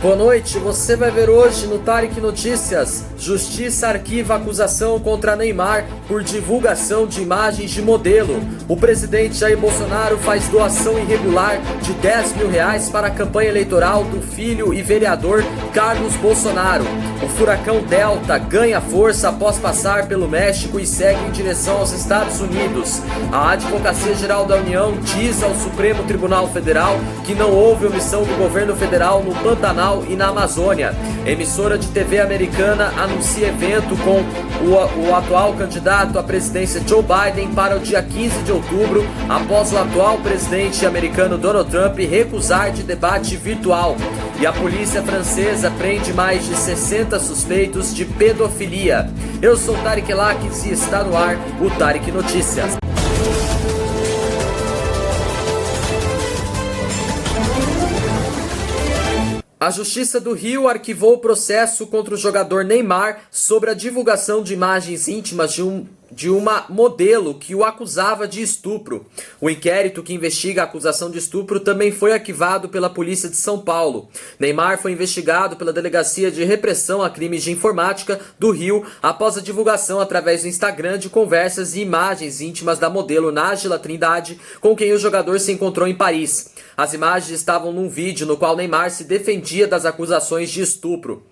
Boa noite, você vai ver hoje no Tarek Notícias. Justiça arquiva acusação contra Neymar por divulgação de imagens de modelo. O presidente Jair Bolsonaro faz doação irregular de R$10 mil para a campanha eleitoral do filho e vereador Carlos Bolsonaro. O furacão Delta ganha força após passar pelo México e segue em direção aos Estados Unidos. A Advocacia Geral da União diz ao Supremo Tribunal Federal que não houve omissão do governo federal no Pantanal e na Amazônia. Emissora de TV americana anuncia evento com o atual candidato à presidência Joe Biden para o dia 15 de outubro, após o atual presidente americano Donald Trump recusar de debate virtual. E a polícia francesa prende mais de 60 suspeitos de pedofilia. Eu sou Tarek Lakis e está no ar o Tarek Notícias. A Justiça do Rio arquivou o processo contra o jogador Neymar sobre a divulgação de imagens íntimas de uma modelo que o acusava de estupro. O inquérito que investiga a acusação de estupro também foi arquivado pela Polícia de São Paulo. Neymar foi investigado pela Delegacia de Repressão a Crimes de Informática do Rio após a divulgação através do Instagram de conversas e imagens íntimas da modelo Nájila Trindade, com quem o jogador se encontrou em Paris. As imagens estavam num vídeo no qual Neymar se defendia das acusações de estupro.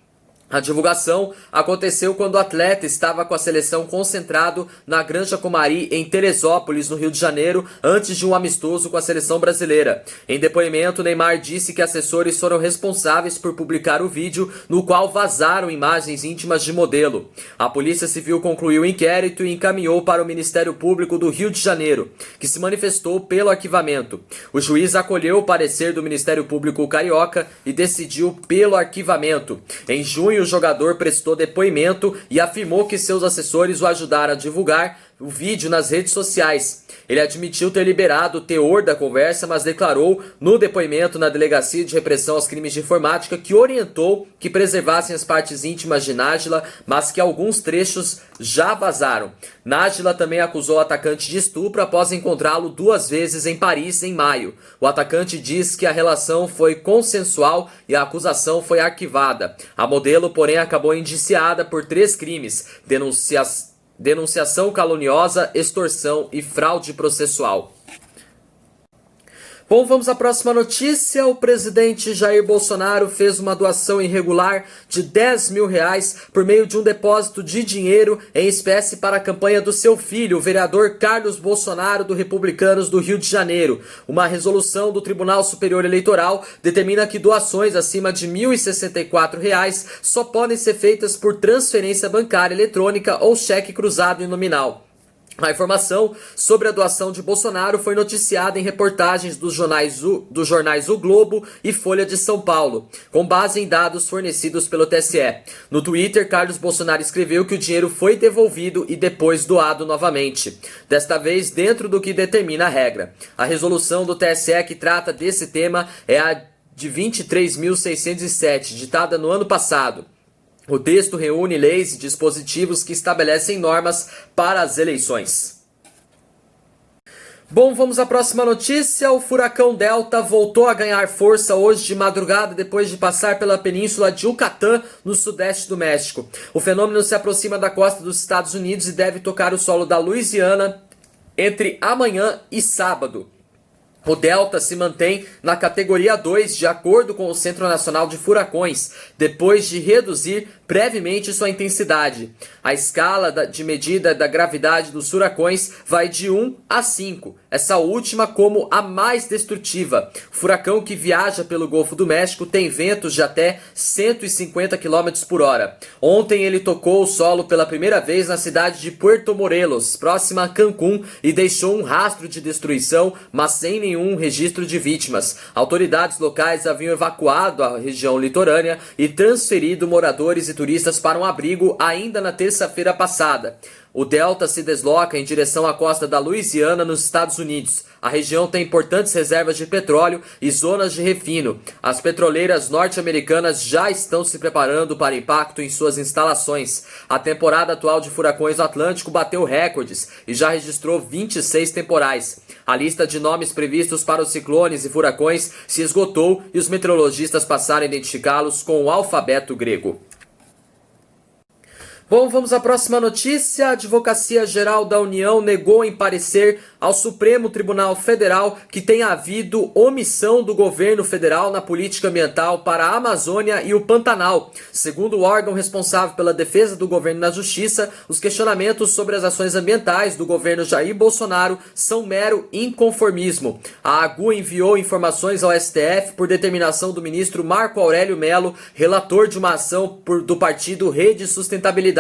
A divulgação aconteceu quando o atleta estava com a seleção concentrado na Granja Comari, em Teresópolis, no Rio de Janeiro, antes de um amistoso com a seleção brasileira. Em depoimento, Neymar disse que assessores foram responsáveis por publicar o vídeo, no qual vazaram imagens íntimas de modelo. A Polícia Civil concluiu o inquérito e encaminhou para o Ministério Público do Rio de Janeiro, que se manifestou pelo arquivamento. O juiz acolheu o parecer do Ministério Público Carioca e decidiu pelo arquivamento. Em junho, o jogador prestou depoimento e afirmou que seus assessores o ajudaram a divulgar o vídeo nas redes sociais. Ele admitiu ter liberado o teor da conversa, mas declarou no depoimento na Delegacia de Repressão aos Crimes de Informática que orientou que preservassem as partes íntimas de Nájila, mas que alguns trechos já vazaram. Nájila também acusou o atacante de estupro após encontrá-lo 2 vezes em Paris em maio. O atacante diz que a relação foi consensual e a acusação foi arquivada. A modelo, porém, acabou indiciada por 3 crimes: denunciação caluniosa, extorsão e fraude processual. Bom, vamos à próxima notícia. O presidente Jair Bolsonaro fez uma doação irregular de R$10 mil por meio de um depósito de dinheiro em espécie para a campanha do seu filho, o vereador Carlos Bolsonaro, do Republicanos do Rio de Janeiro. Uma resolução do Tribunal Superior Eleitoral determina que doações acima de R$ 1.064 só podem ser feitas por transferência bancária eletrônica ou cheque cruzado e nominal. A informação sobre a doação de Bolsonaro foi noticiada em reportagens dos jornais O Globo e Folha de São Paulo, com base em dados fornecidos pelo TSE. No Twitter, Carlos Bolsonaro escreveu que o dinheiro foi devolvido e depois doado novamente, desta vez dentro do que determina a regra. A resolução do TSE que trata desse tema é a de 23.607, ditada no ano passado. O texto reúne leis e dispositivos que estabelecem normas para as eleições. Bom, vamos à próxima notícia. O furacão Delta voltou a ganhar força hoje de madrugada depois de passar pela península de Yucatán, no sudeste do México. O fenômeno se aproxima da costa dos Estados Unidos e deve tocar o solo da Louisiana entre amanhã e sábado. O Delta se mantém na categoria 2, de acordo com o Centro Nacional de Furacões, depois de reduzir brevemente sua intensidade. A escala de medida da gravidade dos furacões vai de 1 a 5, essa última como a mais destrutiva. O furacão, que viaja pelo Golfo do México, tem ventos de até 150 km por hora. Ontem ele tocou o solo pela primeira vez na cidade de Puerto Morelos, próxima a Cancún, e deixou um rastro de destruição, mas sem nenhum registro de vítimas. Autoridades locais haviam evacuado a região litorânea e transferido moradores e turistas para um abrigo ainda na terça-feira passada. O Delta se desloca em direção à costa da Louisiana, nos Estados Unidos. A região tem importantes reservas de petróleo e zonas de refino. As petroleiras norte-americanas já estão se preparando para impacto em suas instalações. A temporada atual de furacões no Atlântico bateu recordes e já registrou 26 temporais. A lista de nomes previstos para os ciclones e furacões se esgotou e os meteorologistas passaram a identificá-los com o alfabeto grego. Bom, vamos à próxima notícia. A Advocacia Geral da União negou em parecer ao Supremo Tribunal Federal que tenha havido omissão do governo federal na política ambiental para a Amazônia e o Pantanal. Segundo o órgão responsável pela defesa do governo na Justiça, os questionamentos sobre as ações ambientais do governo Jair Bolsonaro são mero inconformismo. A AGU enviou informações ao STF por determinação do ministro Marco Aurélio Mello, relator de uma ação do partido Rede Sustentabilidade.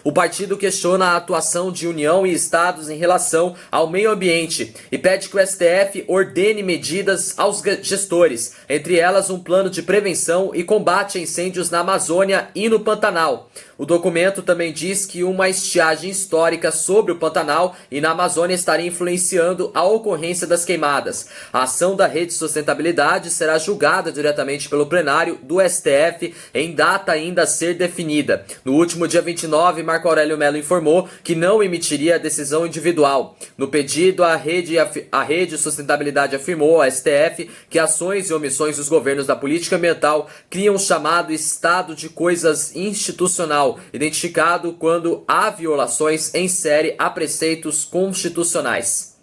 O partido questiona a atuação de União e estados em relação ao meio ambiente e pede que o STF ordene medidas aos gestores, entre elas um plano de prevenção e combate a incêndios na Amazônia e no Pantanal. O documento também diz que uma estiagem histórica sobre o Pantanal e na Amazônia estaria influenciando a ocorrência das queimadas. A ação da Rede Sustentabilidade será julgada diretamente pelo plenário do STF em data ainda a ser definida. No último dia 29, Marco Aurélio Mello informou que não emitiria decisão individual. No pedido, a Rede Sustentabilidade afirmou ao STF que ações e omissões dos governos da política ambiental criam o chamado estado de coisas institucional, identificado quando há violações em série a preceitos constitucionais.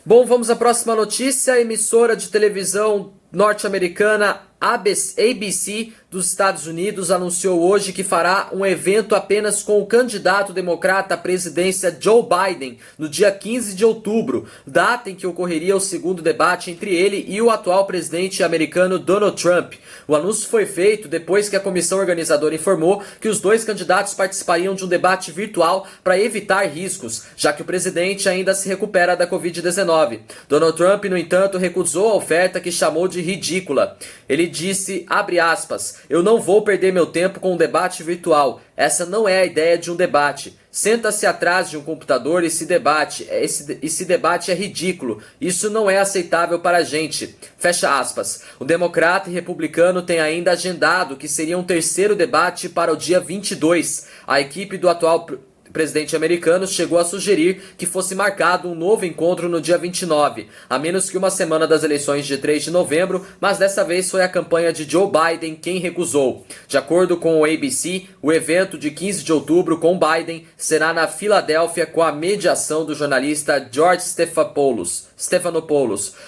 Bom, vamos à próxima notícia. A emissora de televisão norte-americana ABC dos Estados Unidos anunciou hoje que fará um evento apenas com o candidato democrata à presidência Joe Biden no dia 15 de outubro, data em que ocorreria o segundo debate entre ele e o atual presidente americano Donald Trump. O anúncio foi feito depois que a comissão organizadora informou que os dois candidatos participariam de um debate virtual para evitar riscos, já que o presidente ainda se recupera da Covid-19. Donald Trump, no entanto, recusou a oferta que chamou de ridícula. Ele disse, abre aspas, eu não vou perder meu tempo com um debate virtual. Essa não é a ideia de um debate. Senta-se atrás de um computador e se debate. Esse debate é ridículo. Isso não é aceitável para a gente. Fecha aspas. O democrata e republicano têm ainda agendado que seria um terceiro debate para o dia 22. A equipe do atual presidente americano chegou a sugerir que fosse marcado um novo encontro no dia 29, a menos que uma semana das eleições de 3 de novembro, mas dessa vez foi a campanha de Joe Biden quem recusou. De acordo com o ABC, o evento de 15 de outubro com Biden será na Filadélfia com a mediação do jornalista George Stephanopoulos.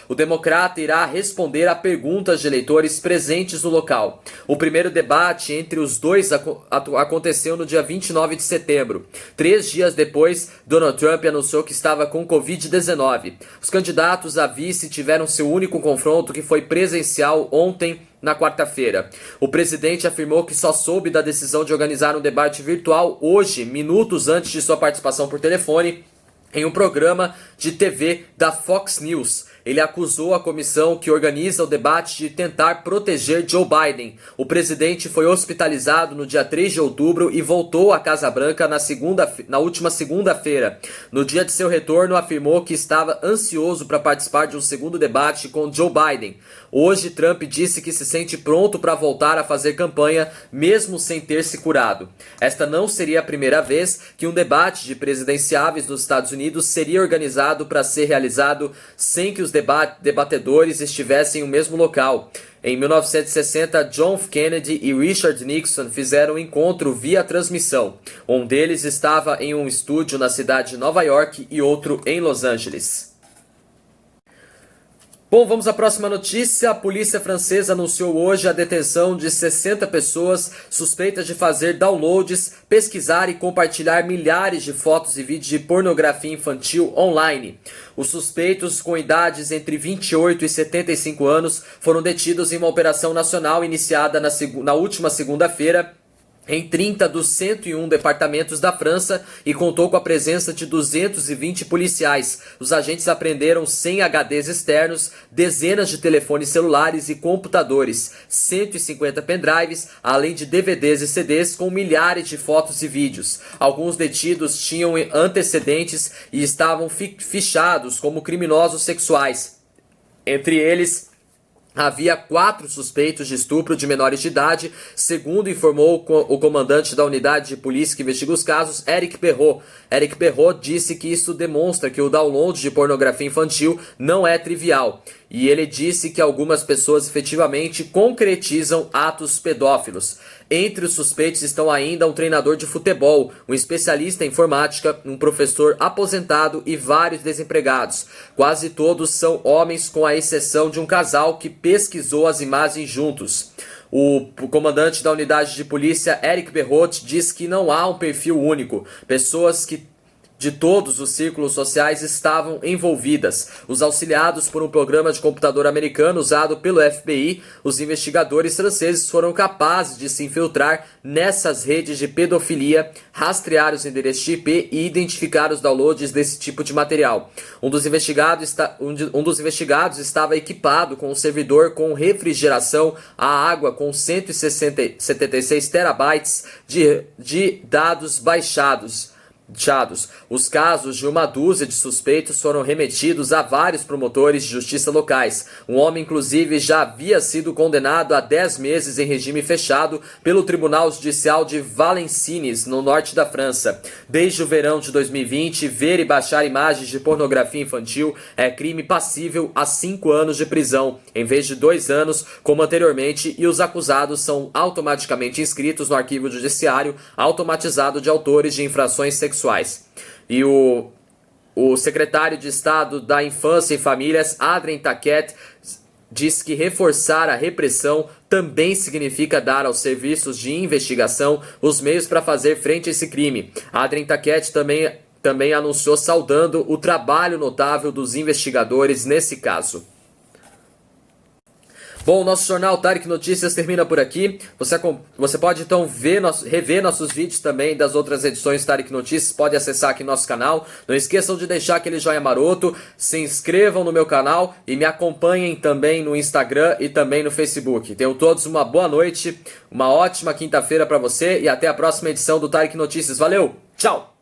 O democrata irá responder a perguntas de eleitores presentes no local. O primeiro debate entre os dois aconteceu no dia 29 de setembro. 3 dias depois, Donald Trump anunciou que estava com Covid-19. Os candidatos a vice tiveram seu único confronto, que foi presencial ontem, na quarta-feira. O presidente afirmou que só soube da decisão de organizar um debate virtual hoje, minutos antes de sua participação por telefone, em um programa de TV da Fox News. Ele acusou a comissão que organiza o debate de tentar proteger Joe Biden. O presidente foi hospitalizado no dia 3 de outubro e voltou à Casa Branca na última segunda-feira. No dia de seu retorno, afirmou que estava ansioso para participar de um segundo debate com Joe Biden. Hoje, Trump disse que se sente pronto para voltar a fazer campanha, mesmo sem ter se curado. Esta não seria a primeira vez que um debate de presidenciáveis nos Estados Unidos seria organizado para ser realizado sem que os debatedores estivessem no mesmo local. Em 1960, John F. Kennedy e Richard Nixon fizeram um encontro via transmissão. Um deles estava em um estúdio na cidade de Nova York e outro em Los Angeles. Bom, vamos à próxima notícia. A polícia francesa anunciou hoje a detenção de 60 pessoas suspeitas de fazer downloads, pesquisar e compartilhar milhares de fotos e vídeos de pornografia infantil online. Os suspeitos, com idades entre 28 e 75 anos, foram detidos em uma operação nacional iniciada na última segunda-feira em 30 dos 101 departamentos da França e contou com a presença de 220 policiais. Os agentes apreenderam 100 HDs externos, dezenas de telefones celulares e computadores, 150 pendrives, além de DVDs e CDs com milhares de fotos e vídeos. Alguns detidos tinham antecedentes e estavam fichados como criminosos sexuais. Entre eles Havia 4 suspeitos de estupro de menores de idade, segundo informou o comandante da unidade de polícia que investiga os casos, Eric Perrot. Eric Perrot disse que isso demonstra que o download de pornografia infantil não é trivial. E ele disse que algumas pessoas efetivamente concretizam atos pedófilos. Entre os suspeitos estão ainda um treinador de futebol, um especialista em informática, um professor aposentado e vários desempregados. Quase todos são homens, com a exceção de um casal que pesquisou as imagens juntos. O comandante da unidade de polícia, Eric Perrot, diz que não há um perfil único. Pessoas de todos os círculos sociais estavam envolvidas. Os auxiliados por um programa de computador americano usado pelo FBI, os investigadores franceses foram capazes de se infiltrar nessas redes de pedofilia, rastrear os endereços de IP e identificar os downloads desse tipo de material. Um dos investigados estava equipado com um servidor com refrigeração a água com 176 terabytes de dados baixados. Os casos de uma dúzia de suspeitos foram remetidos a vários promotores de justiça locais. Um homem, inclusive, já havia sido condenado a 10 meses em regime fechado pelo Tribunal Judicial de Valenciennes, no norte da França. Desde o verão de 2020, ver e baixar imagens de pornografia infantil é crime passível a 5 anos de prisão, em vez de 2 anos, como anteriormente, e os acusados são automaticamente inscritos no arquivo judiciário automatizado de autores de infrações sexuais. E o secretário de Estado da Infância e Famílias, Adrien Taquet, diz que reforçar a repressão também significa dar aos serviços de investigação os meios para fazer frente a esse crime. Adrien Taquet também anunciou saudando o trabalho notável dos investigadores nesse caso. Bom, o nosso jornal Tarek Notícias termina por aqui. Você pode então rever nossos vídeos também das outras edições Tarek Notícias. Pode acessar aqui nosso canal. Não esqueçam de deixar aquele joinha maroto. Se inscrevam no meu canal e me acompanhem também no Instagram e também no Facebook. Tenham todos uma boa noite, uma ótima quinta-feira para você e até a próxima edição do Tarek Notícias. Valeu, tchau!